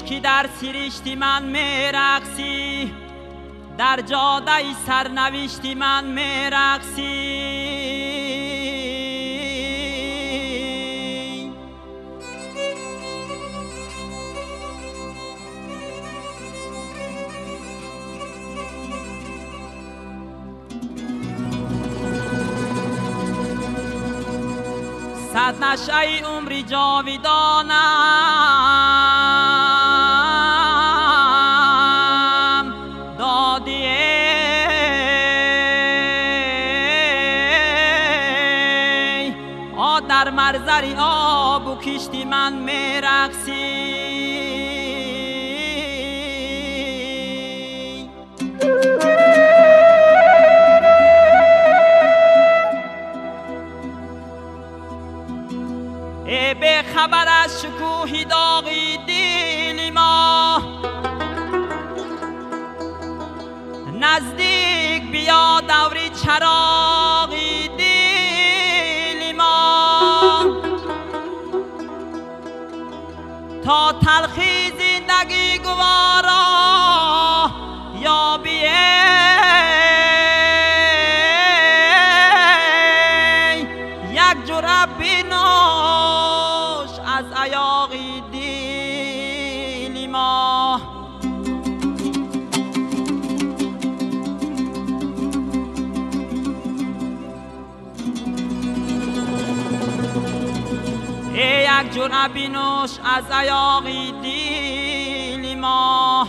که در سرشت من میرقصی، در جاده سرنوشت من میرقصی. صد نشأه عمری جاویدانم دادی در مرزری آب و کشتی من میرقصی. ای به خبر از شکوه داغی دل ما، نزدیک بیا دوری چراغی دل ما، تا تلخی زندگی گوارا یا بیه یک جرعه بنوش از ایاغی دل ما. ای یک جرعه بنوش از ایاغی دل ما.